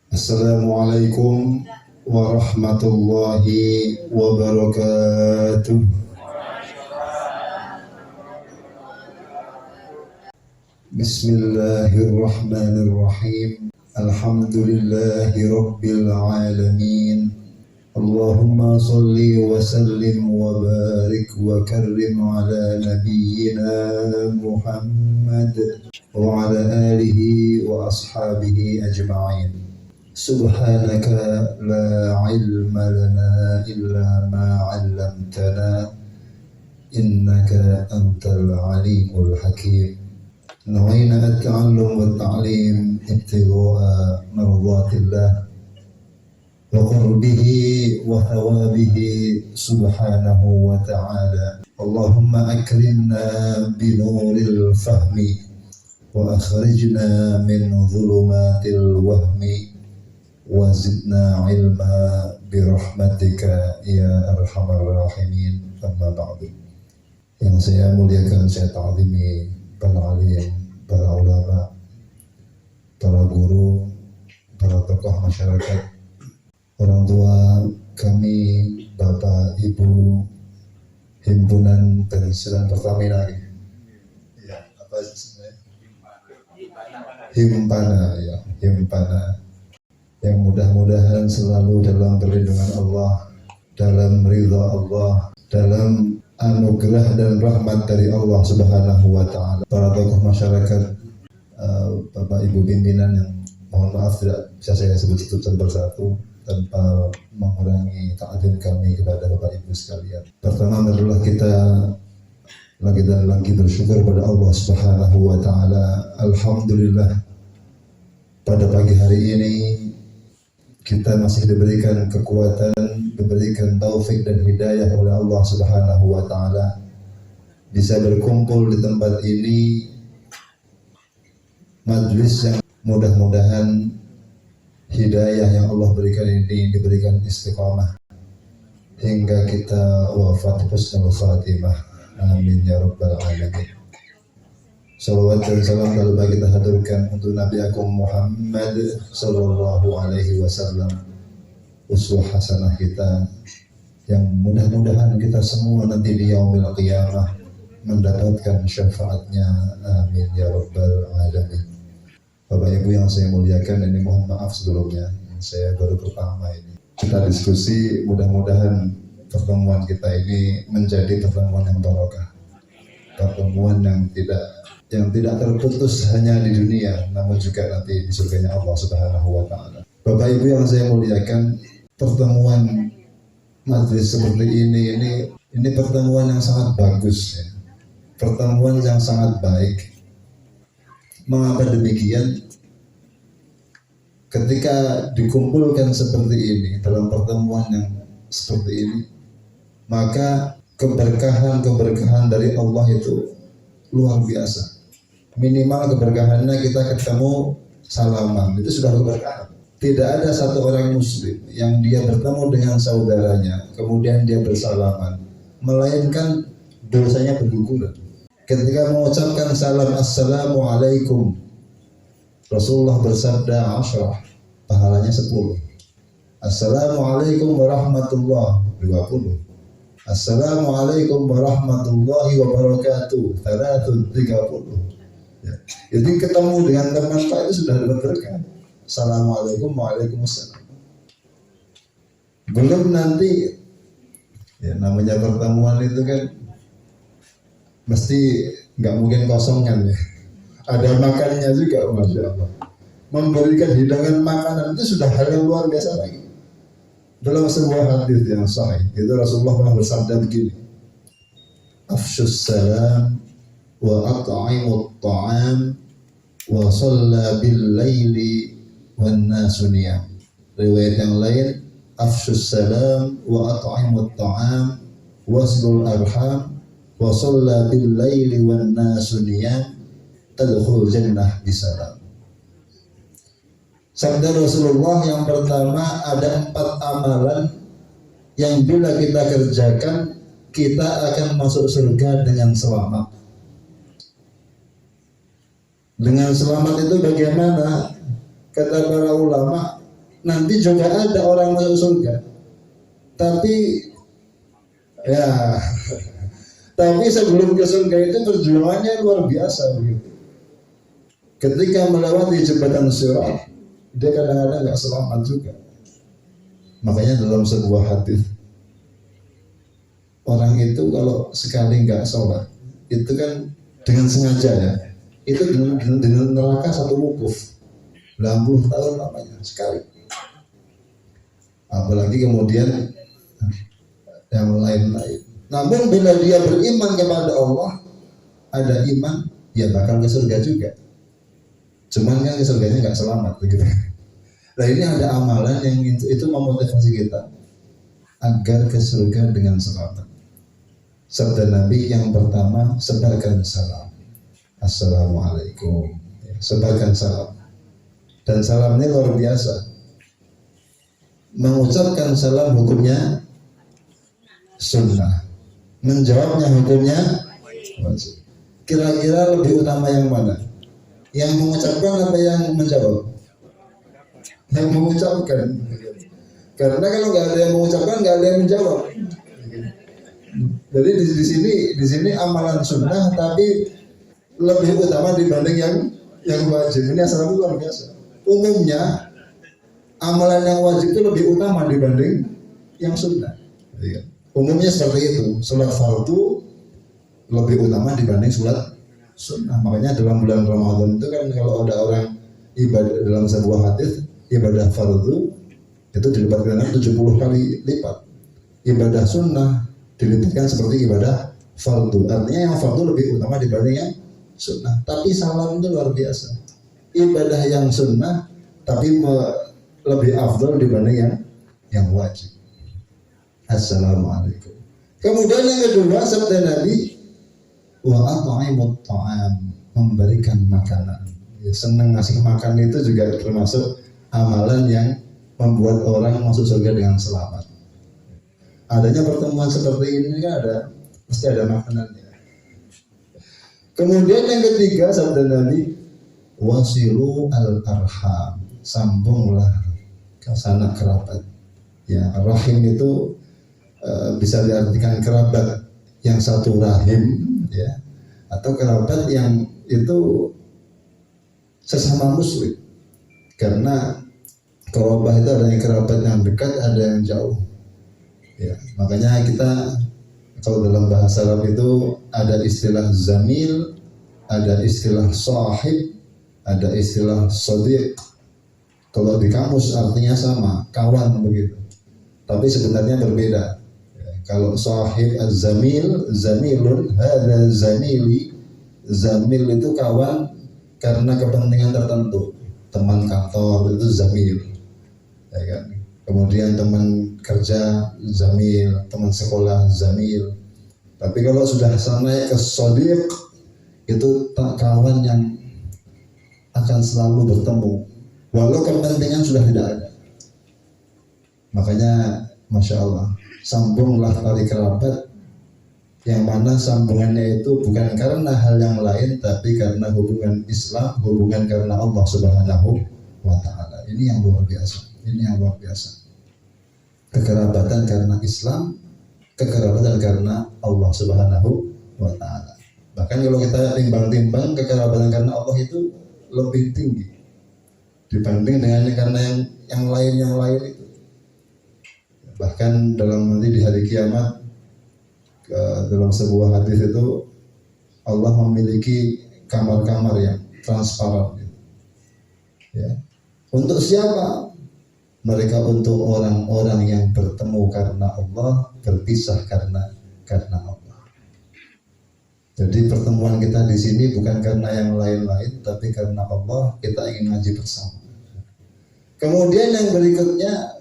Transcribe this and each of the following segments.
Assalamualaikum warahmatullahi wabarakatuh. Bismillahirrahmanirrahim. Alhamdulillahi rabbil alamin. Allahumma salli wa sallim wa barik wa karrim ala nabiyyina Muhammad wa ala alihi wa ashabihi ajma'in. Subhanaka la ilma lana illa ma 'allamtana innaka antal alimul hakim. Nawayna at-ta'allum wa at-ta'lim ibtigha'a mardatillah wa qurbihi wa thawabihi subhanahu wa ta'ala. Allahumma akrimna bi nuril fahmi wa akhrijna min dhulumatil wahmi wa zidna ilma birahmatika ya arhamar rahimin. Amma ba'du. Yang saya muliakan, saya ta'zimi para alim, para ulama, para guru, para tokoh masyarakat, orang tua kami, bapak, ibu, himpunan pensiunan Pertamina, ya, apa sebenarnya? Himpana, yang mudah-mudahan selalu dalam perlindungan Allah, dalam ridha Allah, dalam anugerah dan rahmat dari Allah Subhanahu wa ta'ala. Para tokoh masyarakat, bapak ibu pimpinan yang mohon maaf tidak bisa saya sebut satu persatu tanpa mengurangi ta'zim kami kepada bapak ibu sekalian. Pertama adalah kita lagi bersyukur pada Allah Subhanahu wa ta'ala. Alhamdulillah, pada pagi hari ini kita masih diberikan kekuatan, diberikan taufik dan hidayah oleh Allah Subhanahu wa ta'ala, bisa berkumpul di tempat ini, majlis yang mudah-mudahan hidayah yang Allah berikan ini diberikan istiqamah hingga kita wafat husnul khatimah. Amin ya rabbal alamin. Salawat dan salam lalu kita haturkan untuk Nabi Agung Muhammad sallallahu alaihi wasallam, uswah hasanah kita, yang mudah-mudahan kita semua nanti di yaumil qiyamah mendapatkan syafaatnya. Amin ya rabbal alamin. Bapak Ibu yang saya muliakan, ini mohon maaf sebelumnya, saya baru pertama ini kita diskusi. Mudah-mudahan pertemuan kita ini menjadi pertemuan yang barokah, pertemuan yang tidak terputus hanya di dunia, namun juga nanti di surganya Allah Subhanahu wa ta'ala. Bapak Ibu yang saya muliakan, pertemuan majlis seperti ini pertemuan yang sangat bagus, ya. Pertemuan yang sangat baik. Mengapa demikian? Ketika dikumpulkan seperti ini, dalam pertemuan yang seperti ini, maka keberkahan dari Allah itu luar biasa. Minimal keberkahannya kita ketemu salaman, itu sudah keberkahan. Tidak ada satu orang muslim yang dia bertemu dengan saudaranya kemudian dia bersalaman, melainkan dosanya berguguran. Ketika mengucapkan salam assalamualaikum, Rasulullah bersabda 10, pahalanya 10. Assalamualaikum warahmatullahi 20. Assalamualaikum warahmatullahi wabarakatuh 30. Ya. Jadi ketemu dengan teman Pak itu sudah dapat berkah. Assalamualaikum, waalaikumsalam. Belum nanti, ya namanya pertemuan itu kan mesti nggak mungkin kosong kan, ya. Ada makannya juga, masya Allah. Memberikan hidangan makanan itu sudah hal yang luar biasa lagi. Dalam sebuah hadis yang sahih, itu Rasulullah pernah bersabda begini: afshus salam wa at'imut ta'am wa shalla bil laili wan nasu niyam. Riwayat yang lain, afshus salam wa at'imut ta'am waslul arham wa shalla bil laili wan nasu niyam tadkhul jannah bisalam. Sabda Rasulullah yang pertama, ada 4 amalan yang bila kita kerjakan kita akan masuk surga dengan selamat. Dengan selamat itu bagaimana? Kata para ulama, nanti juga ada orang masuk surga. Tapi ya, tapi sebelum ke surga itu perjuangannya luar biasa begitu. Ketika melewati jembatan Sirat, dia kadang-kadang nggak selamat juga. Makanya dalam sebuah hadis, orang itu kalau sekali nggak sholat, itu kan dengan sengaja ya, itu dengan neraka satu wukuf, 80 tahun lamanya sekali. Apalagi kemudian yang lain-lain. Namun bila dia beriman kepada Allah, ada iman, ya bakal ke surga juga. Cuman kan ke surganya nggak selamat begitu. Nah ini ada amalan yang itu memotivasi kita agar ke surga dengan selamat. Sabda Nabi yang pertama, sebarkan salam. Assalamualaikum. Sebarkan salam. Dan salam ini luar biasa. Mengucapkan salam hukumnya sunnah. Menjawabnya hukumnya wajib. Kira-kira lebih utama yang mana? Yang mengucapkan apa yang menjawab? Yang mengucapkan. Karena kalau nggak ada yang mengucapkan, nggak ada yang menjawab. Jadi di sini amalan sunnah tapi lebih utama dibanding yang wajib. Ini asal luar biasa. Umumnya amalan yang wajib itu lebih utama dibanding yang sunnah. Umumnya seperti itu. Sholat fardu lebih utama dibanding sholat sunnah. Makanya dalam bulan Ramadan itu kan kalau ada orang ibadah dalam sebuah hadis, ibadah fardu itu dilipatkan 70 kali lipat. Ibadah sunnah dilipatkan seperti ibadah fardu. Artinya yang fardu lebih utama dibanding yang sunnah. Tapi salam itu luar biasa. Ibadah yang sunnah tapi lebih afdal dibanding yang wajib. Assalamualaikum. Kemudian yang kedua, sabda Nabi, wa at'imut ta'am, memberikan makanan. Ya, senang ngasih makan itu juga termasuk amalan yang membuat orang masuk surga dengan selamat. Adanya pertemuan seperti ini kan pasti ada makanannya. Kemudian yang ketiga, sabda Nabi, wasilu al-arham, sambunglah ke sanak kerabat. Ya, rahim itu bisa diartikan kerabat yang satu rahim, ya, atau kerabat yang itu sesama muslim. Karena kerabah itu ada yang kerabat yang dekat, ada yang jauh. Ya, makanya kita kalau dalam bahasa Arab itu ada istilah zamil, ada istilah sahib, ada istilah sadiq. Kalau di kamus artinya sama, kawan begitu. Tapi sebenarnya berbeda. Ya, kalau sahib az-zamil, zamilun, hadza zamili. Zamil itu kawan karena kepentingan tertentu. Teman kantor itu zamil. Ya kan? Kemudian teman kerja zamil, teman sekolah zamil. Tapi kalau sudah sampai ke sadiq, itu kawan yang akan selalu bertemu walau kepentingan sudah tidak ada. Makanya Masya Allah, sambunglah tali kerabat yang mana sambungannya itu bukan karena hal yang lain, tapi karena hubungan Islam, hubungan karena Allah Subhanahu wa Ta'ala. Ini yang luar biasa. Ini yang luar biasa. Kekerabatan karena Islam, kekerabatan karena Allah Subhanahu wa Ta'ala. Bahkan kalau kita timbang-timbang, kekerabatan karena Allah itu lebih tinggi dibanding dengan karena yang lain itu. Bahkan dalam nanti di hari kiamat, dalam sebuah hadis itu Allah memiliki kamar-kamar yang transparan. Ya. Untuk siapa? Mereka untuk orang-orang yang bertemu karena Allah, berpisah karena Allah. Jadi pertemuan kita di sini bukan karena yang lain-lain, tapi karena Allah, kita ingin ngaji bersama. Kemudian yang berikutnya,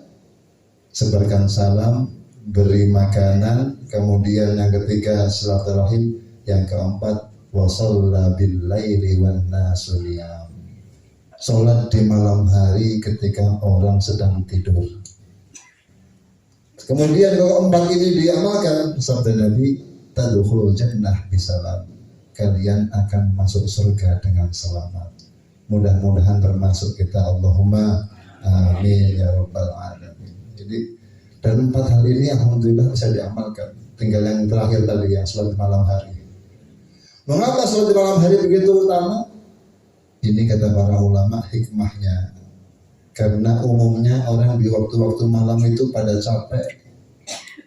sebarkan salam, beri makanan. Kemudian yang ketiga, silaturahim. Yang keempat, wasalla bil laili wan nasu niyam. Salat di malam hari ketika orang sedang tidur. Kemudian kalau empat ini diamalkan, sabda Nabi, tadkhulul jannah bisalam. Kalian akan masuk surga dengan selamat. Mudah-mudahan termasuk kita. Allahumma Amin ya rabbal alamin. Jadi dan 4 hal ini alhamdulillah bisa diamalkan. Tinggal yang terakhir tadi yang sholat malam hari. Mengapa sholat malam hari begitu utama? Ini kata para ulama hikmahnya. Karena umumnya orang di waktu-waktu malam itu pada capek,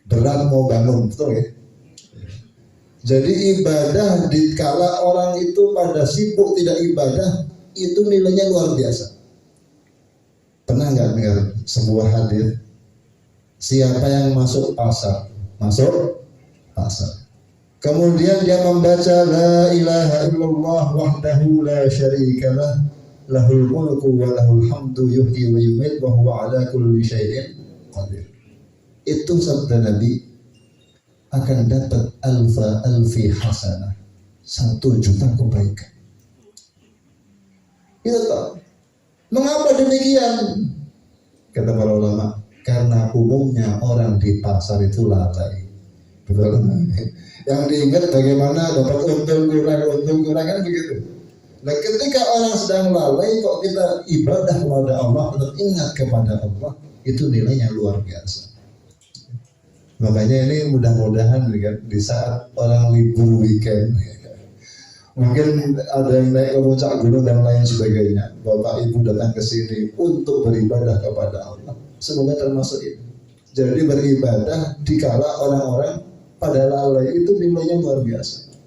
berat mau bangun, betul ya? Jadi ibadah dikala orang itu pada sibuk tidak ibadah, itu nilainya luar biasa. Pernah nggak dengar sebuah hadis? Siapa yang masuk pasar, kemudian dia membaca la ilaha illallah wahdahu la syarikalah, lahul mulku wa lahul hamdu yuhyi wa yumiit wa huwa ala kulli syai'in qadir. Itu sabda Nabi, akan dapat alfi hasanah, 1.000.000 kebaikan. Itu tahu. Mengapa demikian? Kata para ulama, karena umumnya orang di pasar itu lalai. Betul? Yang diingat bagaimana dapat untung kurang kan begitu. Nah, ketika orang sedang lalai kok kita ibadah kepada Allah, tetap ingat kepada Allah, itu nilainya luar biasa. Makanya ini mudah-mudahan di saat orang libur weekend, mungkin ada yang naik ke puncak gunung dan lain sebagainya, Bapak Ibu datang ke sini untuk beribadah kepada Allah. Semoga termasuk ini. Jadi beribadah dikala orang-orang pada lalai itu nilainya luar biasa.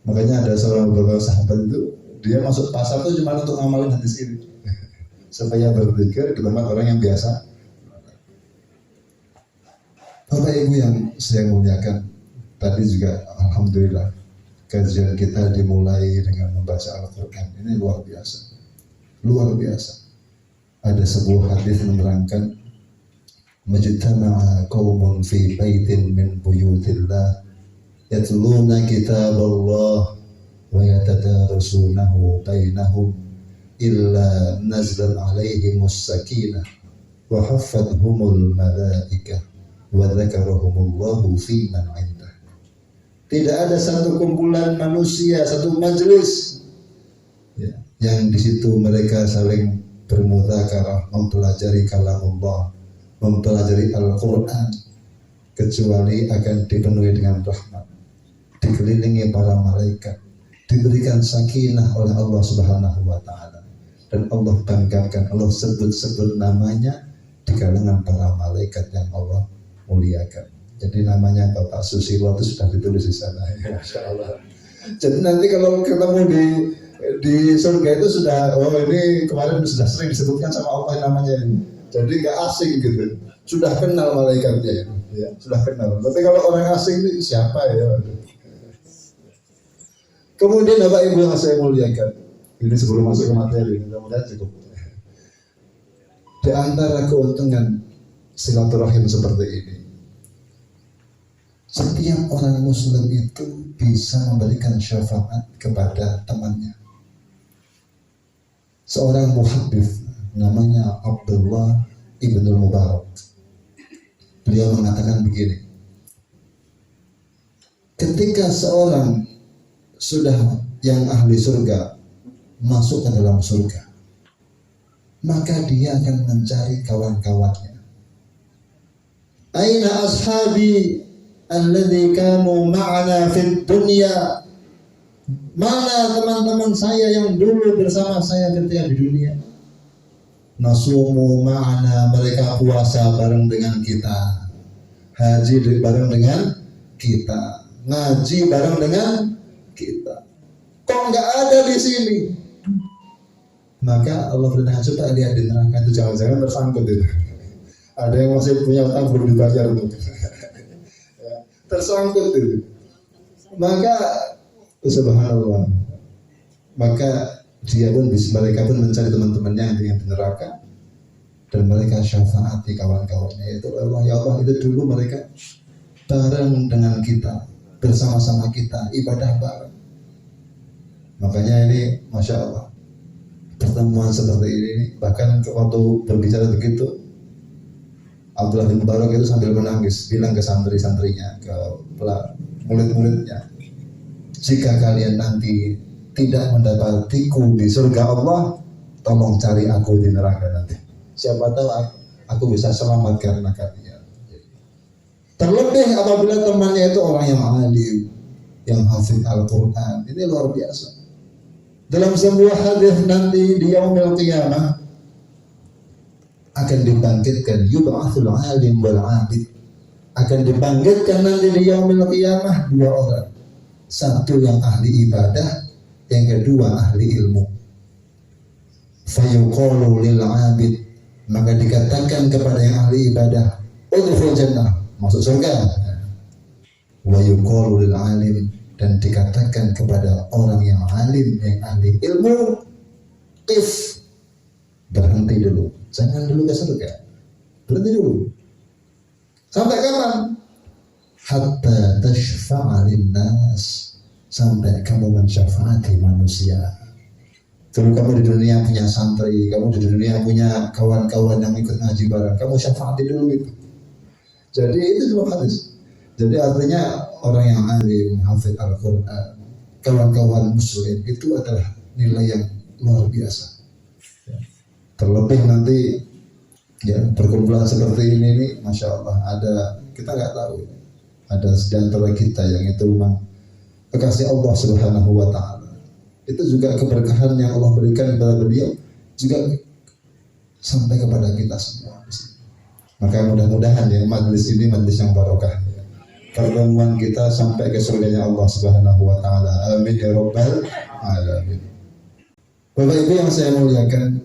Makanya ada seorang beberapa sahabat itu dia masuk pasar itu cuma untuk ngamalin hadis ini supaya berzikir di tempat orang yang biasa. Bapak Ibu yang saya muliakan, tadi juga alhamdulillah kajian kita dimulai dengan membaca Al-Quran. Ini luar biasa, luar biasa. Ada sebuah hadis menerangkan, majtama'a qaumun fi baitin min buyutillah yatluna kitaballah wa yatadarasunahu bainahum illa nazlan alaihimus sakinah wa haffadhumul malaikah wa dzakarahumullahu fi man 'indah. Tidak ada satu kumpulan manusia, satu majelis ya, yang di situ mereka saling bermudzakarah, mempelajari kalamullah, mempelajari Al-Quran, kecuali akan dipenuhi dengan rahmat, dikelilingi para malaikat, diberikan sakinah oleh Allah Subhanahu wa Ta'ala, dan Allah banggakan, Allah sebut-sebut namanya di kalangan para malaikat yang Allah muliakan. Jadi namanya Bapak Susilo itu sudah ditulis di sana. Masya Allah. Jadi nanti kalau ketemu di surga itu sudah, oh ini kemarin sudah sering disebutkan sama Allah namanya ini. Jadi nggak asing gitu. Sudah kenal malaikatnya, ya, sudah kenal. Tapi kalau orang asing ini siapa ya? Kemudian Bapak Ibu yang saya muliakan, ini sebelum masuk ke materi, mudah-mudahan cukup. Di antara keuntungan silaturahim seperti ini, setiap orang Muslim itu bisa memberikan syafaat kepada temannya. Seorang muhaddits namanya Abdullah Ibnul Mubarak, beliau mengatakan begini, ketika seorang sudah yang ahli surga masuk ke dalam surga, maka dia akan mencari kawan-kawannya. Aina ashabi alladzi kanu ma'ana fid dunya, mana teman-teman saya yang dulu bersama saya ketika di dunia. Nasumu ma'ana, mereka puasa bareng dengan kita, haji bareng dengan kita, ngaji bareng dengan kita. Kok nggak ada di sini? Maka Allah beritahu supaya lihat di neraka itu jangan-jangan tersangkut itu. Ada yang masih punya utang belum dibayar itu. Tersangkut itu. Maka subhanallah. Maka mereka pun mencari teman-temannya yang di neraka, dan mereka syafaati kawan-kawannya. Itu Allah, ya Allah, itu dulu mereka bareng dengan kita, bersama-sama kita, ibadah bareng. Makanya ini Masya Allah, pertemuan seperti ini, bahkan waktu berbicara begitu, Abdullah bin Mubarak itu sambil menangis, bilang ke santri-santrinya, ke murid-muridnya, jika kalian nanti tidak mendapatiku di surga Allah, tolong cari aku di neraka nanti. Siapa tahu aku bisa selamat karena kalian. Terlebih apabila temannya itu orang yang alim, yang hafid Al-Quran, ini luar biasa. Dalam sebuah hadis nanti di yaumil qiyamah akan dibangkitkan yub'atsul alim wal 'abid. Akan dibangkitkan nanti di yaumil qiyamah dua orang. Satu yang ahli ibadah, yang kedua ahli ilmu. Fayuqalu lil 'abid, maka dikatakan kepada yang ahli ibadah, udkhul jannah, masuk surga. Wa yuqalu lil 'alim, dan dikatakan kepada orang yang alim, yang ahli ilmu, qif, berhenti dulu, jangan dulu ke surga, berhenti dulu. Sampai kapan? Hatta tashfa'a linnas, sampai kamu mensyafaati manusia. Dulu kamu di dunia punya santri, kamu di dunia punya kawan-kawan yang ikut ngaji bareng, kamu syafaati dulu itu. Jadi itu cuma hadis. Jadi artinya orang yang alim, hafid Al-Quran, kawan-kawan muslim itu adalah nilai yang luar biasa. Terlebih nanti ya perkumpulan seperti ini Masya Allah, ada, kita nggak tahu, ada di antara kita yang itu memang kekasih Allah Subhanahu wa Ta'ala. Itu juga keberkahan yang Allah berikan kepada beliau juga sampai kepada kita semua. Maka mudah-mudahan ya majlis ini majlis yang barokah, pertemuan kita sampai ke surganya Allah Subhanahu wa Ta'ala. Amin ya rabbal alamin. Bapak Ibu yang saya muliakan,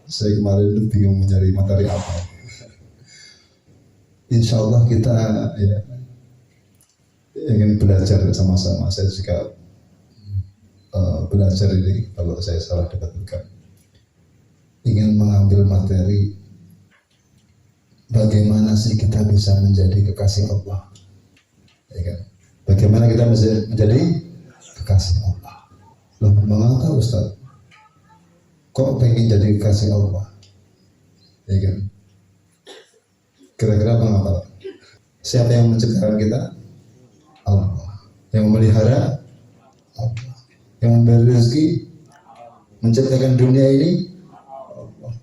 saya kemarin bingung mencari materi apa. Insya Allah kita ya, ingin belajar sama-sama. Saya juga belajar ini, kalau saya salah dikatakan, ingin mengambil materi bagaimana sih kita bisa menjadi kekasih Allah, ya kan? Bagaimana kita bisa menjadi kekasih Allah? Loh, mengapa Ustaz? Kok pengen jadi kekasih Allah? Ya kan? Kira-kira mengapa? Siapa yang menciptakan kita? Allah. Yang memelihara? Allah. Yang memberi rezeki? Menciptakan dunia ini? Allah.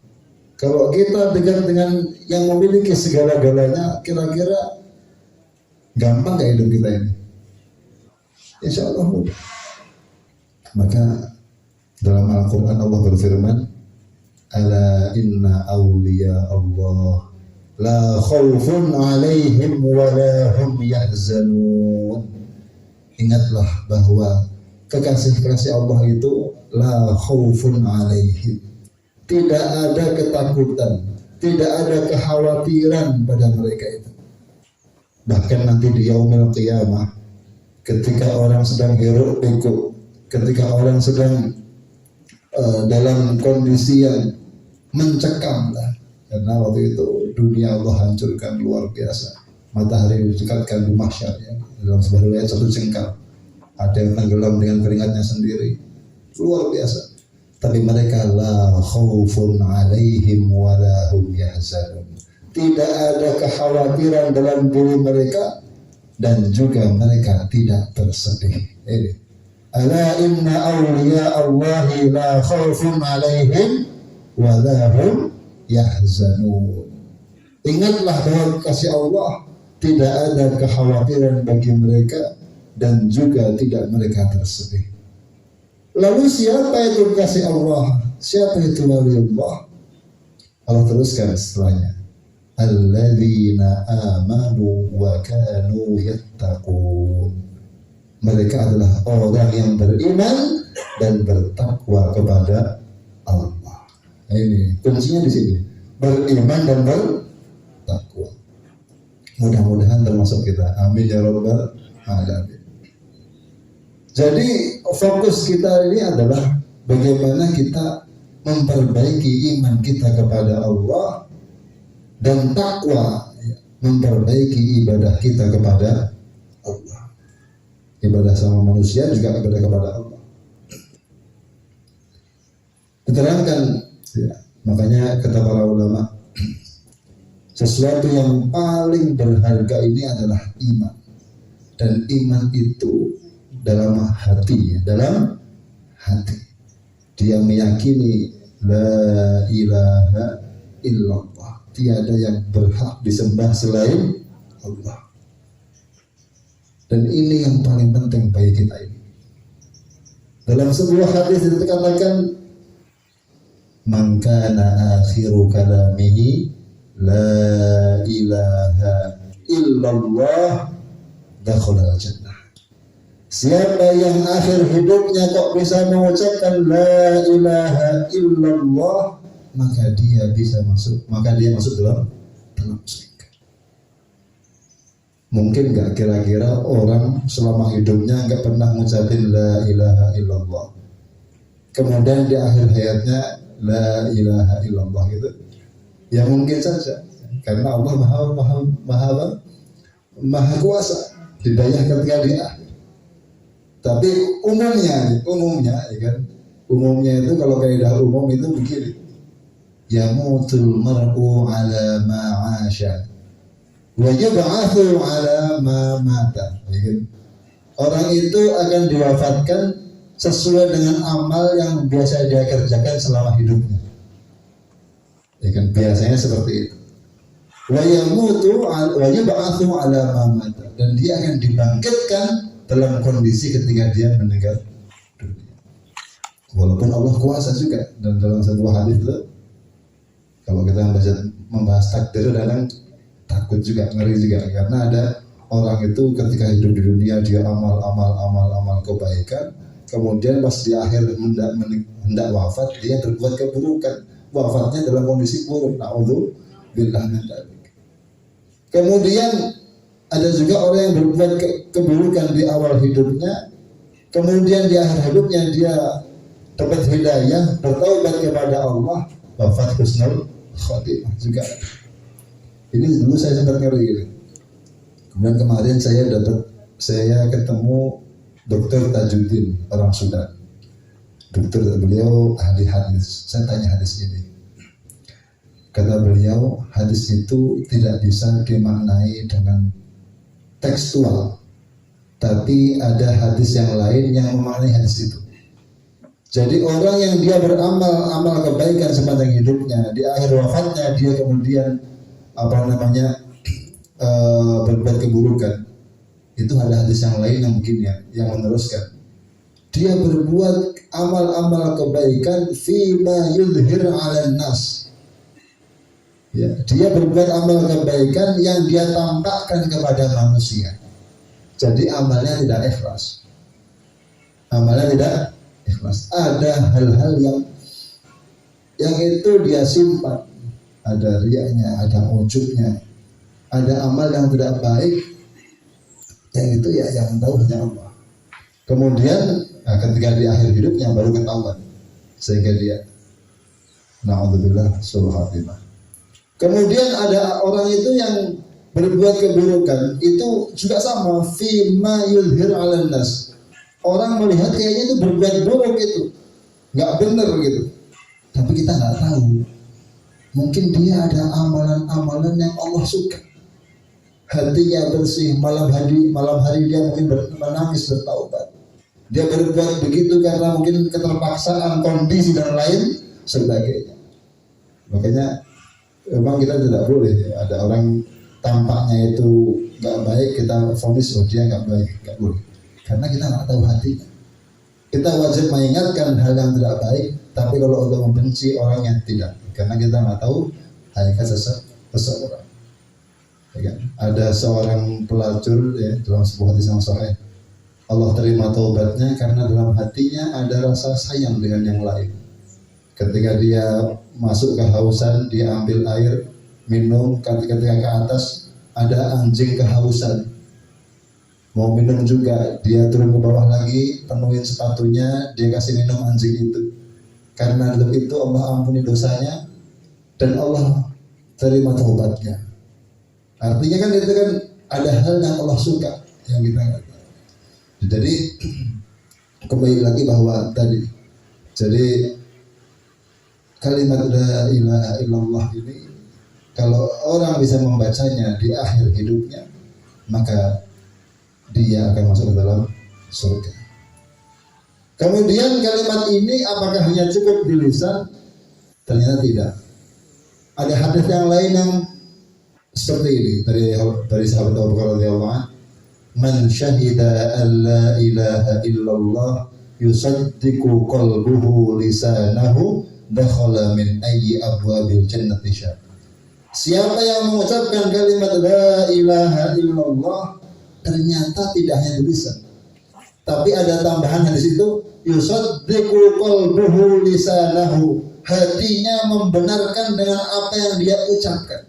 Kalau kita dengan yang memiliki segala-galanya, kira-kira gampang gak hidup kita ini? Insya Allah mudah. Maka dalam Al-Quran Allah berfirman, ala inna awliya Allah la khawfun alaihim wa la hum yahzanun. Ingatlah bahwa kekasih-kekasih Allah itu la khawfun alaihim, tidak ada ketakutan, tidak ada kekhawatiran pada mereka itu. Bahkan nanti di yaumil qiyamah, ketika orang sedang hiruk pikuk, ketika orang sedang dalam kondisi yang mencekam lah, karena waktu itu dunia Allah hancurkan luar biasa. Matahari didekatkan di mahsyar, ya. Dalam sebuah riwayat 1 jengkal, ada yang tenggelam dengan keringatnya sendiri, luar biasa. Tapi mereka la khaufun alaihim wa la hum yahzanun, tidak ada kekhawatiran dalam diri mereka dan juga mereka tidak bersedih. Ini ala inna awliya Allahi la khawfun alaihim wa la hum yahzanun. Ingatlah bahwa kasih Allah tidak ada kekhawatiran bagi mereka dan juga tidak mereka bersedih. Lalu siapa itu kasih Allah? Siapa itu waliullah? Allah teruskan setelahnya, alladzina amanu wa kanu yattaqun. Mereka adalah orang yang beriman dan bertakwa kepada Allah. Ini kuncinya di sini, beriman dan bertakwa. Mudah-mudahan termasuk kita. Amin ya rabbal alamin. Jadi fokus kita ini adalah bagaimana kita memperbaiki iman kita kepada Allah dan takwa, memperbaiki ibadah kita kepada Allah. Ibadah sama manusia juga ibadah kepada Allah. Diterangkan, ya, makanya kata para ulama, sesuatu yang paling berharga ini adalah iman. Dan iman itu dalam hati, dalam hati. Dia meyakini La ilaha illallah. Tiada yang berhak disembah selain Allah. Dan ini yang paling penting bagi kita ini. Dalam sebuah hadis dikatakan, man kana akhiru kalamihi la ilaha illallah dakhala jannah. Siapa yang akhir hidupnya kok bisa mengucapkan la ilaha illallah, maka dia masuk dalam surga. Mungkin nggak kira-kira orang selama hidupnya nggak pernah mengucapin la ilaha illallah, kemudian di akhir hayatnya la ilaha illallah gitu? Ya mungkin saja, karena Allah maha kuasa hidayah ketika dia akhir. Tapi umumnya ya kan, umumnya itu kalau kaidah umum itu begini, yamutul mar'u ala ma'asha wa yub'atsu ala ma mata, ya kan? Orang itu akan diwafatkan sesuai dengan amal yang biasa dia kerjakan selama hidupnya, ya kan, biasanya seperti itu. Wa yamutu wa yub'atsu ala ma mata, dan dia akan dibangkitkan dalam kondisi ketika dia meninggal dunia. Walaupun Allah kuasa juga, dan dalam sebuah hadis itu kalau kita membahas takdir kadang takut juga, ngeri juga, karena ada orang itu ketika hidup di dunia dia amal kebaikan, kemudian pas di akhir hendak wafat dia berbuat keburukan, wafatnya dalam kondisi buruk. Na'udzubillah min dzalik. Kemudian ada juga orang yang berbuat keburukan di awal hidupnya, kemudian di akhir hidupnya dia dapat hidayah, bertaubat kepada Allah, wafat husnul khotimah juga. Ini dulu saya sempat ngeri. Kemudian kemarin saya ketemu Dr. Tajuddin, orang Sudan. Beliau ahli hadis. Saya tanya hadis ini. Kata beliau, hadis itu tidak bisa dimaknai dengan tekstual, tapi ada hadis yang lain yang memaknai hadis itu. Jadi orang yang dia beramal kebaikan sepanjang hidupnya, di akhir wafatnya dia kemudian berbuat keburukan, itu ada hadis yang lain yang begini yang meneruskan. Dia berbuat amal kebaikan fima yudhir 'alan nas. Ya, dia berbuat amal kebaikan yang dia tampakkan kepada manusia. Jadi amalnya tidak ikhlas. Ada hal-hal yang itu dia simpan. Ada riyanya, ada ujubnya, ada amal yang tidak baik. Yang itu ya yang tahu hanya Allah. Kemudian ketika di akhir hidupnya baru ketahuan, sehingga dia na'udzubillah sul khatimah. Kemudian ada orang itu yang berbuat keburukan, itu juga sama, fima yulhir 'alan nas. Orang melihat kayaknya itu berbuat buruk, itu nggak benar gitu, tapi kita nggak tahu. Mungkin dia ada amalan yang Allah suka, hatinya bersih, malam hari dia mungkin menangis bertaubat. Dia berbuat begitu karena mungkin keterpaksaan kondisi dan lain sebagainya. Makanya memang kita tidak boleh ada orang tampaknya itu nggak baik kita vonis dia nggak baik, nggak boleh, karena kita nggak tahu hatinya. Kita wajib mengingatkan hal yang tidak baik, tapi kalau Allah membenci orang yang tidak, karena kita nggak tahu hakikat seseorang. Ya kan? Ada seorang pelacur ya, dalam sebuah hadis yang sahih, Allah terima taubatnya karena dalam hatinya ada rasa sayang dengan yang lain. Ketika dia masuk kehausan, dia ambil air, minum, ketika ke atas ada anjing kehausan, mau minum juga, dia turun ke bawah lagi, penuhin sepatunya, dia kasih minum anjing itu. Karena itu Allah ampuni dosanya dan Allah terima taubatnya. Artinya kan itu kan ada hal yang Allah suka, yang kita nggak tahu. Jadi kembali lagi bahwa tadi, jadi kalimat la ilaha illallah ini kalau orang bisa membacanya di akhir hidupnya, maka dia akan masuk ke dalam surga. Kemudian kalimat ini apakah hanya cukup di lisan Ternyata tidak. Ada hadis yang lain yang seperti ini dari sahabat Abu Bakar radhiyallahu anhu, man syahida an la ilaha illallah yusaddiqu qalbuhu lisanahu dakhala min ayyi abwabil jannati sya. Siapa yang mengucapkan kalimat la ilaha illallah, ternyata tidak hanya lisan, tapi ada tambahan di situ, yusaddiqu qalbuhu lisanahu, hatinya membenarkan dengan apa yang dia ucapkan.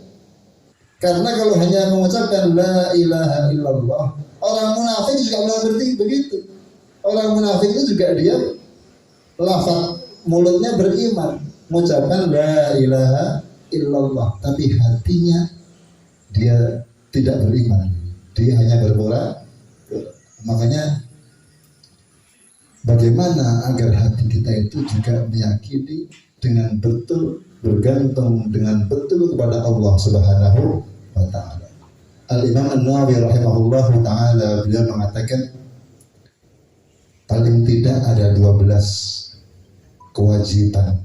Karena kalau hanya mengucapkan la ilaha illallah, orang munafik juga berarti begitu. Orang munafik itu juga dia lafaz mulutnya beriman, mengucapkan la ilaha illallah, tapi hatinya dia tidak beriman, dia hanya berpura. Makanya bagaimana agar hati kita itu juga meyakini dengan betul, bergantung dengan betul kepada Allah Subhanahu wa ta'ala. Al-Imam An-Nawawi rahimahullah ta'ala beliau mengatakan paling tidak ada 12 kewajiban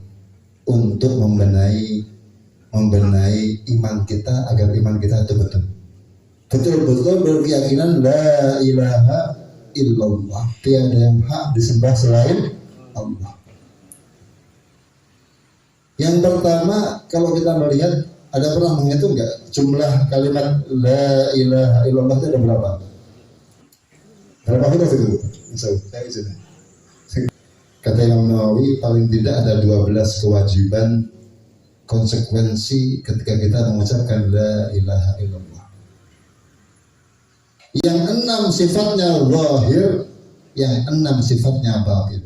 untuk membenahi iman kita agar iman kita itu betul-betul berkeyakinan la ilaha illallah, tiada yang hak disembah selain Allah. Yang pertama, kalau kita melihat, ada pernah menghitung nggak jumlah kalimat la ilaha illallah itu ada berapa? Berapa huruf itu? Kata Imam Nawawi, paling tidak ada 12 kewajiban konsekuensi ketika kita mengucapkan la ilaha illallah. Yang 6 sifatnya zahir, yang 6 sifatnya batin.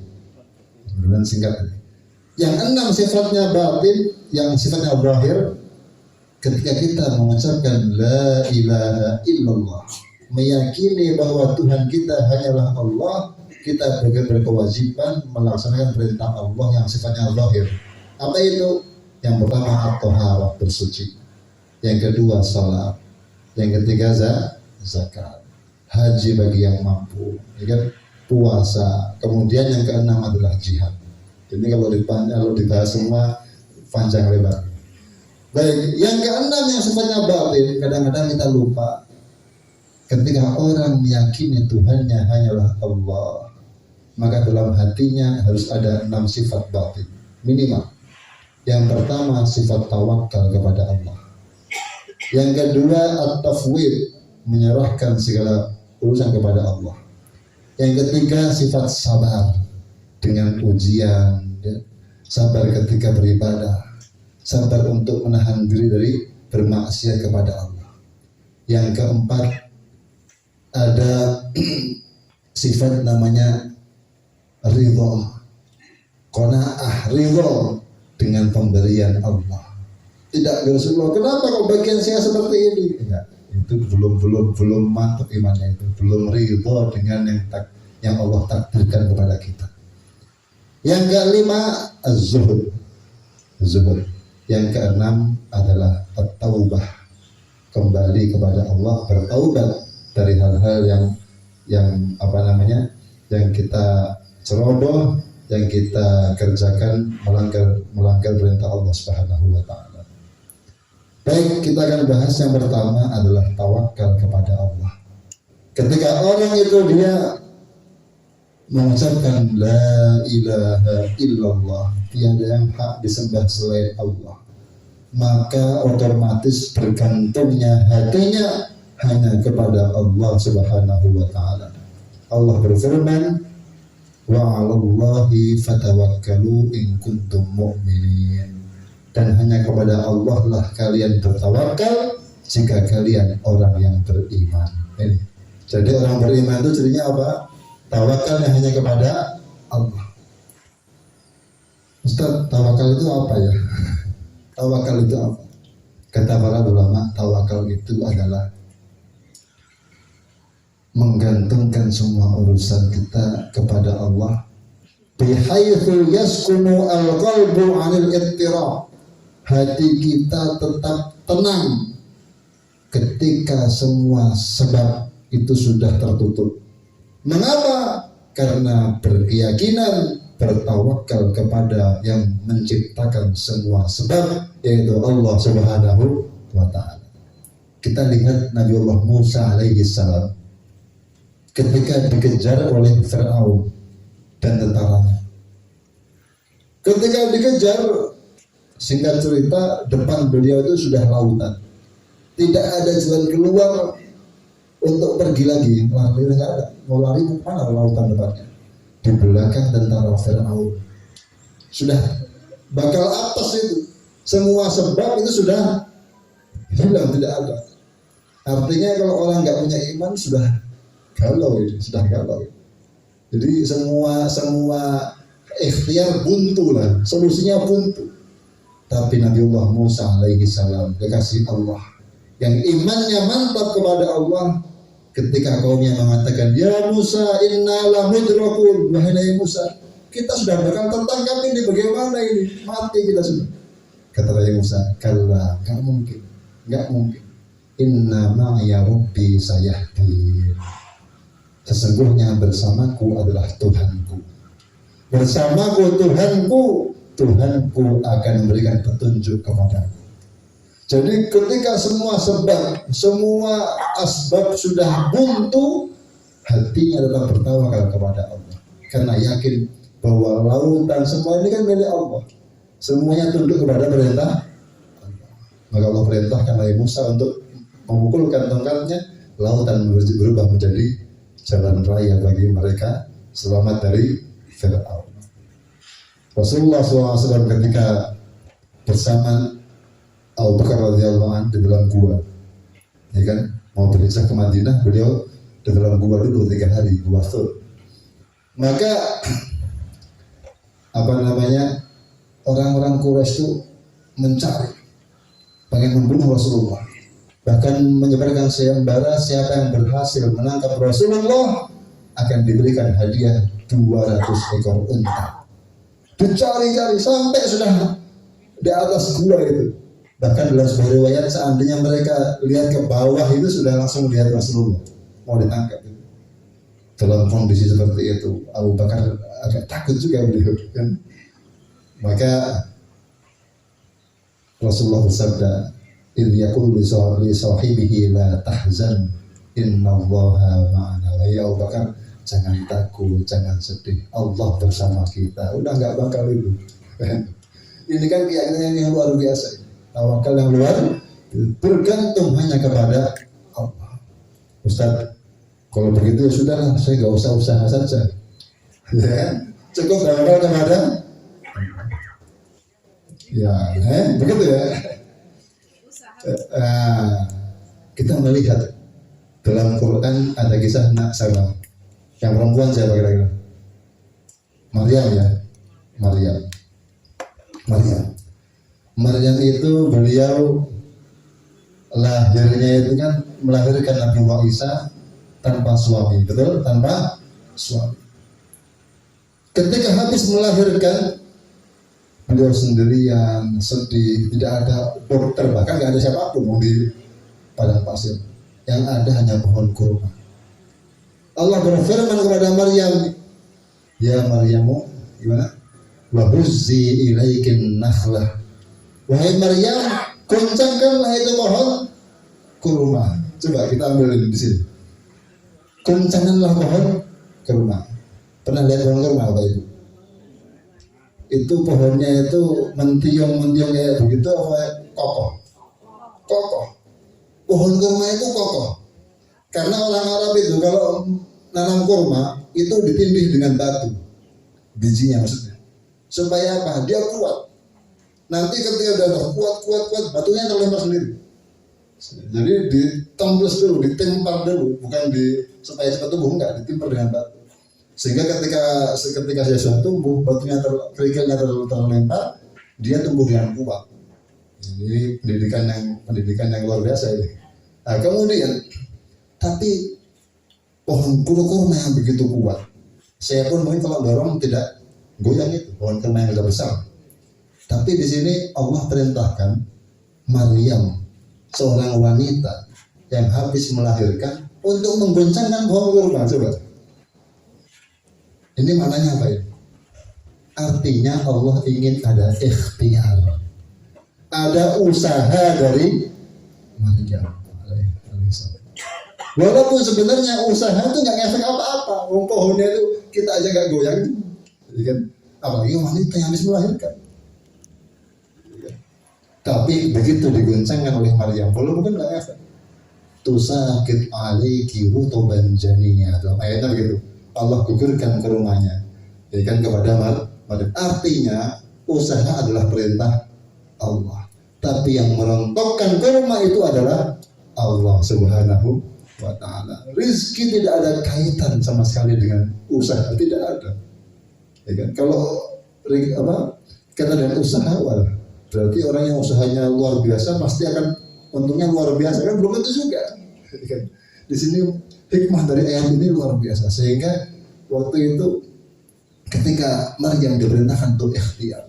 Kemudian singkat. Yang 6 sifatnya batin, yang sifatnya zahir, ketika kita mengucapkan la ilaha illallah, meyakini bahwa Tuhan kita hanyalah Allah, kita berkewajiban melaksanakan perintah Allah yang sifatnya zahir. Apa itu? Yang pertama at-thaharah, bersuci. Yang kedua salat. Yang ketiga zakat. Haji bagi yang mampu, ya kan? Puasa. Kemudian yang keenam adalah jihad. Ini kalau dibahas semua panjang lebar. Baik, yang keenam yang sifatnya batin, kadang-kadang kita lupa. Ketika orang meyakini Tuhannya hanyalah Allah, maka dalam hatinya harus ada 6 sifat batin minimal. Yang pertama sifat tawakal kepada Allah. Yang kedua at-tafwid, menyerahkan segala urusan kepada Allah. Yang ketiga sifat sabar dengan ujian, ya. Sabar ketika beribadah, sabar untuk menahan diri dari bermaksiat kepada Allah. Yang keempat ada sifat namanya ridho, qanaah, ridho dengan pemberian Allah. Tidak, Rasulullah, kenapa kok bagian saya seperti ini? Enggak, itu belum mantap imannya, itu belum ridho dengan yang Allah takdirkan kepada kita. Yang kelima az-zuhud. Yang keenam adalah at-taubah, kembali kepada Allah, bertaubat dari hal-hal yang kita ceroboh, yang kita kerjakan melanggar perintah Allah Subhanahu wa taala. Baik, kita akan bahas yang pertama adalah tawakal kepada Allah. Ketika orang itu dia mengucapkan la ilaha illallah, tiada yang hak disembah selain Allah, maka otomatis bergantungnya hatinya hanya kepada Allah Subhanahu wa taala. Allah berfirman, wa 'alallahi fatawakkalu in kuntum mu'minin. Dan hanya kepada Allah lah kalian bertawakal jika kalian orang yang beriman. Ini. Jadi orang beriman itu jadinya apa? Tawakalnya hanya kepada Allah. Ustaz, tawakal itu apa ya? Tawakal itu apa? Kata para ulama, tawakal itu adalah menggantungkan semua urusan kita kepada Allah. Bihaitsu yaskunu al-qalbu 'anil ittirab. Hati kita tetap tenang ketika semua sebab itu sudah tertutup. Mengapa? Karena berkeyakinan bertawakal kepada yang menciptakan semua sebab, yaitu Allah Subhanahu wa ta'ala. Kita lihat Nabiullah Musa alaihi salam ketika dikejar oleh Fir'aun dan tentaranya. Ketika dikejar, singkat cerita, depan beliau itu sudah lautan. Tidak ada jalan keluar untuk pergi lagi. Lari nggak ada. Mau lari ke mana lautan depannya? Di belakang tentara Fir'aun. Sudah bakal atas itu. Semua sebab itu sudah hilang, tidak ada. Artinya kalau orang nggak punya iman sudah galau itu, sudah galau. Jadi semua ikhtiar buntu lah, solusinya buntu. Tapi Nabiullah Musa alaihi salam, kekasih Allah, yang imannya mantap kepada Allah, ketika kaumnya mengatakan, ya Musa inna la mudrakun, wahai Musa, kita sudah bakal tertangkap ini, bagaimana ini, mati kita sudah. Kata Nabi Musa, kalla, nggak mungkin, nggak mungkin. Inna ma'ya rabbi sayahdi. Sesungguhnya bersamaku adalah Tuhanku. Bersamaku Tuhanku akan memberikan petunjuk kepadaku. Jadi ketika semua sebab, semua asbab sudah buntu, hatinya tetap bertawakal kepada Allah. Karena yakin bahwa lautan semua ini kan milik Allah. Semuanya tunduk kepada perintah Allah. Maka Allah perintahkan Nabi Musa untuk memukulkan tongkatnya, lautan berubah menjadi jalan raya bagi mereka selamat dari Fir'aun. Rasulullah SAW ketika bersama Abu Bakar radhiyallahu anhu di dalam gua, ya kan, mau berhijrah ke Madinah, beliau di dalam gua dulu 3 hari, gua Thur. Maka orang-orang Quraisy itu mencari, pengen membunuh Rasulullah, bahkan menyebarkan sayembara siapa yang berhasil menangkap Rasulullah akan diberikan hadiah 200 ekor unta. Dicari-cari sampai sudah di atas gua itu. Bahkan dalam sebuah riwayat seandainya mereka lihat ke bawah itu sudah langsung lihat Rasulullah mau ditangkap. Dalam kondisi seperti itu, Abu Bakar agak takut juga beliau kan. Maka Rasulullah bersabda, idh yaqulu li sahibihi la tahzan innallaha ma'ana. Ya Abu Bakar, jangan takut, jangan sedih, Allah bersama kita. Udah nggak bakal itu. Ini kan keyakinan yang luar biasa. Tawakal yang luar, bergantung hanya kepada Allah. Ustaz, kalau begitu ya sudahlah, saya nggak usah usaha saja. Ya, cukup tawakal kepada ya, begitu ya. Kita melihat dalam Quran ada kisah Nak Salam. Yang perempuan siapa kira-kira? Maryam ya, Maryam itu beliau lahirnya itu kan melahirkan Nabi Isa tanpa suami, betul? Tanpa suami. Ketika habis melahirkan, beliau sendirian, sedih, tidak ada dokter, bahkan tidak ada siapapun di padang pasir. Yang ada hanya pohon kurma. Allah berfirman kepada Maryam, ya Maryamu, gimana? Wa huzzi ilaikin nakhlah. Wahai Maryam, goncangkanlah itu pohon kurma. Coba kita ambil di sini. Goncangkanlah pohon kurma. Pernah lihat pohon kurma apa itu? Itu pohonnya itu mentiung kayak begitu apa kokoh. Pohon kurma itu kokoh. Karena orang Arab itu kalau nanam kurma itu ditindih dengan batu, bijinya maksudnya, supaya apa? Dia kuat. Nanti ketika udah kuat, batunya terlempar sendiri. Jadi ditembus dulu, ditempar dulu, bukan supaya cepat tumbuh, enggak, ditimpar dengan batu. Sehingga ketika dia sudah tumbuh, batunya kerikilnya terlempar, dia tumbuh dengan kuat. Ini pendidikan yang luar biasa ini. Nah, kemudian, tapi pohon kurma yang begitu kuat, saya pun mungkin kalau dorong tidak goyang itu pohon kurma yang sudah besar. Tapi di sini Allah perintahkan Maryam, seorang wanita yang habis melahirkan, untuk menggoncangkan pohon kurma. Coba, ini maknanya apa ini? Artinya Allah ingin ada ikhtiar, ada usaha dari Maryam alaihissalam. Walaupun sebenarnya usaha itu nggak ngefek apa-apa, pohonnya itu kita aja nggak goyang, jadi kan apalagi wanita yang habis melahirkan. Tapi begitu digoncangkan oleh Maryam, walaupun nggak ngefek. Tusakit alaiki rutuban janiyya, dalam ayatnya begitu. Allah gugurkan ke rumahnya, jadi kan kepada Maryam. Artinya usaha adalah perintah Allah, tapi yang merontokkan ke rumah itu adalah Allah Subhanahu wa ta'ala. Rizki tidak ada kaitan sama sekali dengan usaha, tidak ada. Ya kan? Kalau kata dan usaha, berarti orang yang usahanya luar biasa pasti akan untungnya luar biasa, kan belum tentu juga. Ya kan? Di sini hikmah dari ayat ini luar biasa, sehingga waktu itu ketika Maryam diperintahkan untuk ikhtiar,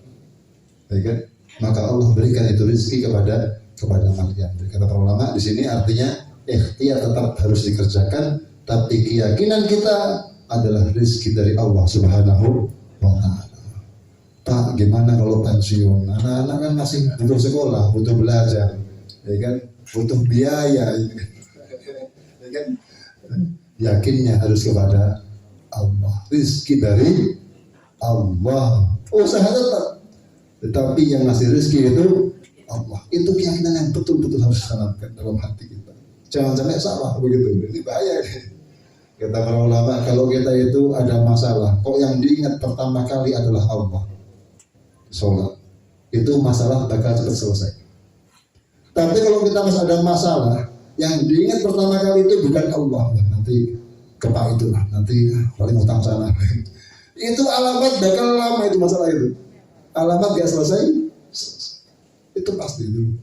ya kan? Maka Allah berikan itu rezeki kepada Maryam. Kata para ulama di sini artinya ikhtiar tetap harus dikerjakan, tapi keyakinan kita adalah rezeki dari Allah Subhanahu wa ta'ala. Pak, gimana kalau pensiun? Anak-anak kan masih butuh sekolah, butuh belajar, ya kan? Butuh biaya, ya kan? Yakinnya harus kepada Allah. Rezeki dari Allah. Usaha tetap, tetapi yang ngasih rezeki itu Allah. Itu keyakinan yang betul-betul harus ditanamkan dalam hati kita. Jangan sampai salah begitu. Ini bahaya. Kata para ulama, kalau kita itu ada masalah, kok yang diingat pertama kali adalah Allah, sholat, itu masalah bakal cepat selesai. Tapi kalau kita masih ada masalah, yang diingat pertama kali itu bukan Allah, nanti kepak itulah, nanti paling utang sana. Itu alamat bakal lama itu masalah itu. Alamat gak selesai, itu pasti itu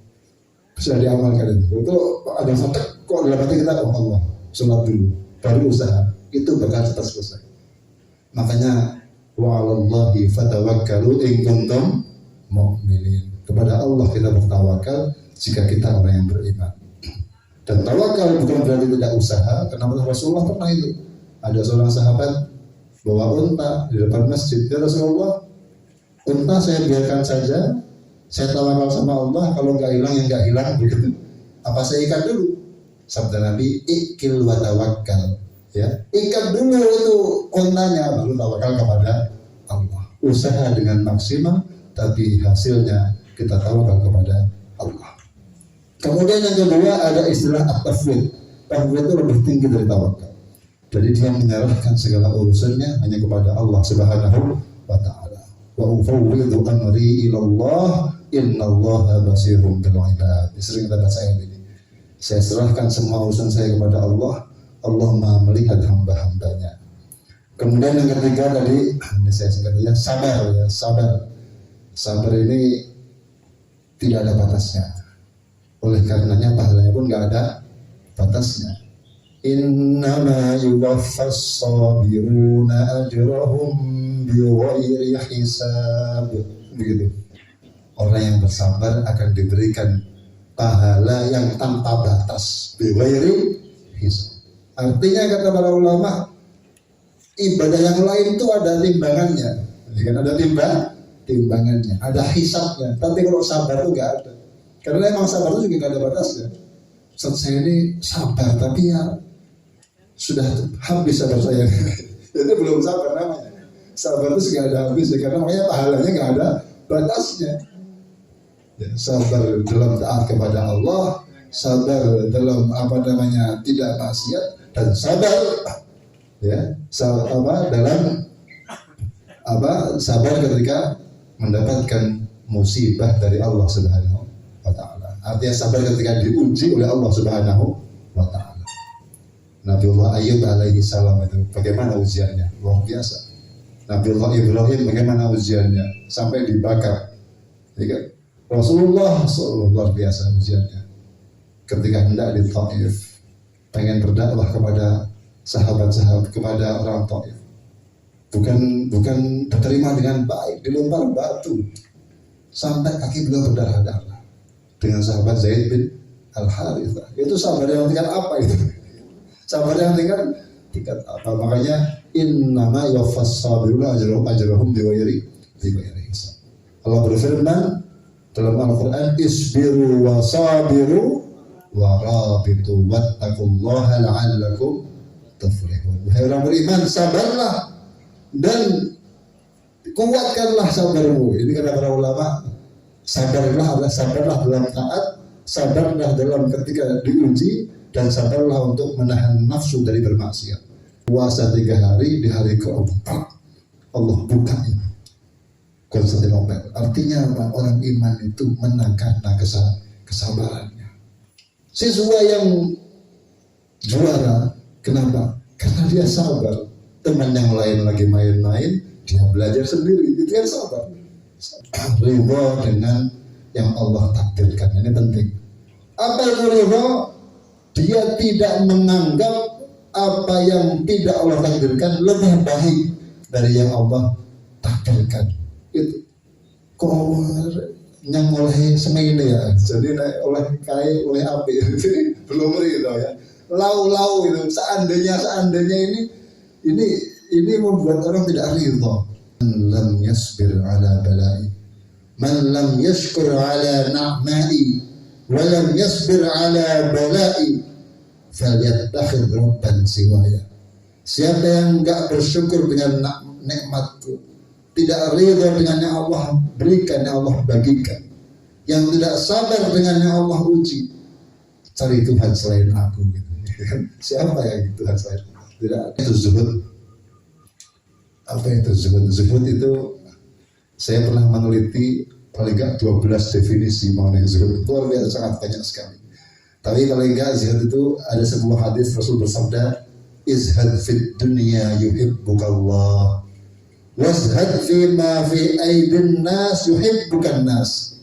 bisa diamalkan itu. Itu ada sampai kok dalam hati kita, oh Allah, sholat dulu, baru usaha, itu bakal cepat selesai. Makanya wa'alallahi fatawakkalu in kuntum mu'minin. Kepada Allah kita bertawakal jika kita orang yang beriman. Dan tawakal bukan berarti tidak usaha, karena Rasulullah pernah itu. Ada seorang sahabat bawa unta di depan masjid. Ya Rasulullah, unta saya biarkan saja, saya tawakal sama Allah, kalau nggak hilang ya nggak hilang begitu. Apa saya ikat dulu? Sabda Nabi, ikil wa tawakkal. Ya, ikat dulu itu untanya, baru tawakal kepada Allah. Usaha dengan maksimal, tapi hasilnya kita tawakal kepada Allah. Kemudian yang kedua ada istilah at-tafwid. Tafwid itu lebih tinggi dari tawakal. Jadi dia menyerahkan segala urusannya hanya kepada Allah Subhanahu wa ta'ala. Wa ufawwidu amri ila Allah, innallaha basirum bil ibad. Sering kita baca ayat ini. Saya serahkan semua urusan saya kepada Allah. Allah Maha melihat hamba-hambanya. Kemudian yang ketiga tadi, ini saya singkat saja, sabar ya, sabar. Sabar ini tidak ada batasnya. Oleh karenanya pahalanya pun nggak ada batasnya. Innama yuwaffas sabiruna ajrahum bighairi hisab. Begitu. Orang yang bersabar akan diberikan pahala yang tanpa batas. Bighairi hisab. Artinya kata para ulama, ibadah yang lain itu ada timbangannya. Kan ada timbangannya, ada hisabnya. Tapi kalau sabar itu nggak ada. Karena emang sabar itu juga nggak ada batasnya. Saya ini sabar, tapi ya sudah habis sabar saya. Itu belum sabar namanya. Sabar itu nggak ada habis, karena makanya pahalanya nggak ada batasnya. Ya, sabar dalam taat kepada Allah, sabar dalam tidak maksiat, dan sabar ya sabar ketika mendapatkan musibah dari Allah Subhanahu wa ta'ala. Artinya sabar ketika diuji oleh Allah Subhanahu wa ta'ala. Nabiullah Ayyub alaihi salam itu bagaimana ujiannya? Luar biasa. Nabiullah Ibrahim bagaimana ujiannya? Sampai dibakar. Ya, Rasulullah luar biasa ujiannya. Ketika hendak di Taif, pengen berdakwah kepada sahabat-sahabat, kepada orang Taif, bukan diterima dengan baik, dilempar batu sampai kaki beliau berdarah-darah dengan sahabat Zaid bin Al-Harithah. Itu sabar yang tingkat apa itu? Sabar yang tingkat apa? Makanya innama yuwaffas sabiruna ajrahum bighairi bighairi hisab. Allah berfirman dalam Al-Quran, isbiru wa sabiru wa rabitu wattaqullaha la'allakum tuflihun. Wahai orang beriman, sabarlah dan kuatkanlah sabarmu. Ini kata para ulama, sabarlah dalam taat, sabarlah dalam ketika diuji, dan sabarlah untuk menahan nafsu dari bermaksiat. Puasa 3 hari, di hari keempat Allah buka ini Konstantinopel. Artinya apa? Orang iman itu menang karena kesabarannya. Siswa yang juara, kenapa? Karena dia sabar. Teman yang lain lagi main-main, dia belajar sendiri. Itu yang sabar. Ridho dengan yang Allah takdirkan. Ini penting. Apa itu ridho? Dia tidak menganggap apa yang tidak Allah takdirkan lebih baik dari yang Allah takdirkan. Itu kok yang oleh semene ya, jadi oleh kai oleh api belum gitu ya, lau itu seandainya ini membuat orang tidak ridho. Man lam yasbir ala balai, man lam yashkur ala na'mai, wa lam yasbir ala balai, falyattakhidh rabban siwaya. Siapa yang enggak bersyukur dengan nikmatku, tidak ridho dengan yang Allah berikan, yang Allah bagikan, yang tidak sabar dengan yang Allah uji, cari Tuhan selain aku gitu. Siapa yang Tuhan selain aku? Tidak. Itu zuhud. Apa itu zuhud? Zuhud itu saya pernah meneliti paling enggak 12 definisi mengenai zuhud. Luar biasa, sangat banyak sekali. Tapi kalau enggak, zuhud itu ada sebuah hadis Rasul bersabda, izhad fid dunya yuhibbukallah, wazhad fima fi aidin nas yuhibbukan nas.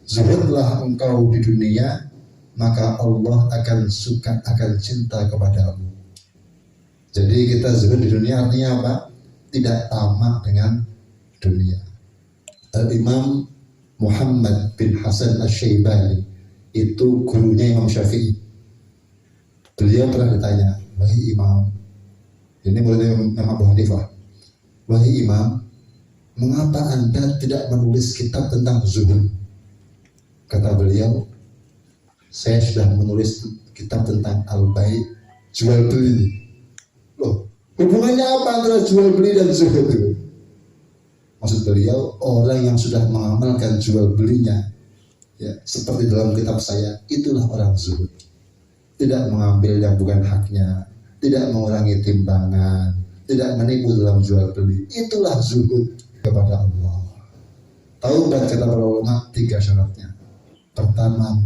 Zuhudlah engkau di dunia, maka Allah akan suka, akan cinta kepadamu. Jadi kita zuhud di dunia artinya apa? Tidak tamak dengan dunia. Al-Imam Muhammad bin Hasan Asy-Syaibani itu gurunya Imam Syafi'i. Beliau pernah ditanya, wahai Imam, ini muridnya Imam Abu Hanifah, wahai Imam, mengapa Anda tidak menulis kitab tentang zuhud? Kata beliau, saya sudah menulis kitab tentang al-bai', jual beli. Loh, hubungannya apa antara jual beli dan zuhud itu? Maksud beliau, orang yang sudah mengamalkan jual belinya, ya, seperti dalam kitab saya, itulah orang zuhud. Tidak mengambil yang bukan haknya, tidak mengurangi timbangan, tidak menipu dalam jual beli. Itulah zuhud kepada Allah. Taubat kata para ulama 3 syaratnya. Pertama,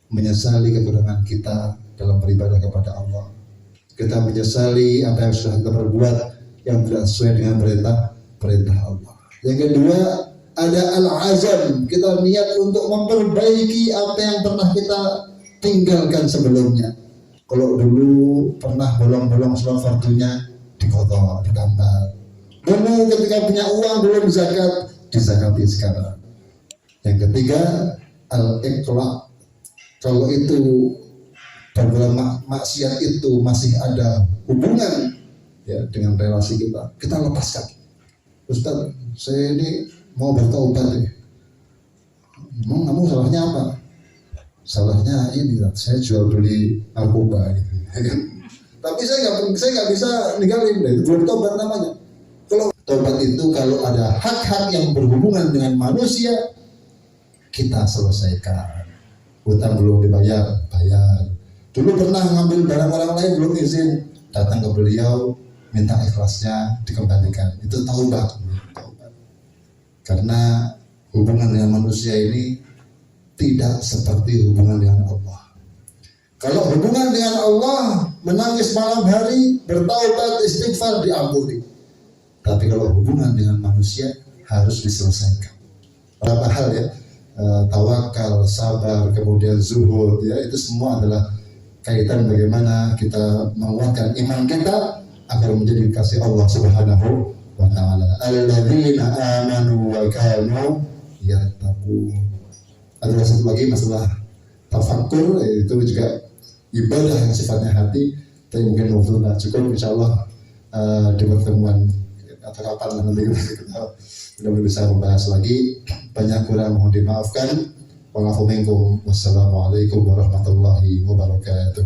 menyesali kekurangan kita dalam beribadah kepada Allah. Kita menyesali apa yang sudah kita perbuat yang tidak sesuai dengan perintah Allah. Yang kedua, ada al-azam, kita niat untuk memperbaiki apa yang pernah kita tinggalkan sebelumnya. Kalau dulu pernah bolong-bolong sholat fardunya, diqadha, ditambal. Dulu ketika punya uang belum zakat, dizakati sekarang. Yang ketiga, al-iqla'. Kalau itu perbuatan maksiat itu masih ada hubungan ya dengan relasi kita lepaskan. Ustaz, saya ini mau bertaubat nih. Emang kamu salahnya apa? Salahnya ini, saya jual beli narkoba gitu. Tapi saya nggak bisa ninggalin, itu belum tobat namanya. Kalau tobat itu kalau ada hak-hak yang berhubungan dengan manusia, kita selesaikan. Hutang belum dibayar, bayar. Dulu pernah ngambil barang orang lain belum izin, datang ke beliau, minta ikhlasnya dikembalikan. Itu taubat. Karena hubungan dengan manusia ini tidak seperti hubungan dengan Allah. Kalau hubungan dengan Allah, menangis malam hari, bertaubat, istighfar, diampuni. Tapi kalau hubungan dengan manusia harus diselesaikan. Berapa hal ya, tawakal, sabar, kemudian zuhud, ya itu semua adalah kaitan bagaimana kita menguatkan iman kita agar menjadi kasih Allah Subhanahu wa ta'ala. Alladzina amanu wa kanu yattaqun. Ada satu lagi masalah tafakkur, itu juga ibadah yang sifatnya hati, tapi mungkin waktu tidak cukup. Insya Allah di pertemuan atau kapan nanti kita bisa membahas lagi. Banyak kurang mohon dimaafkan. Wassalamualaikum warahmatullahi wabarakatuh.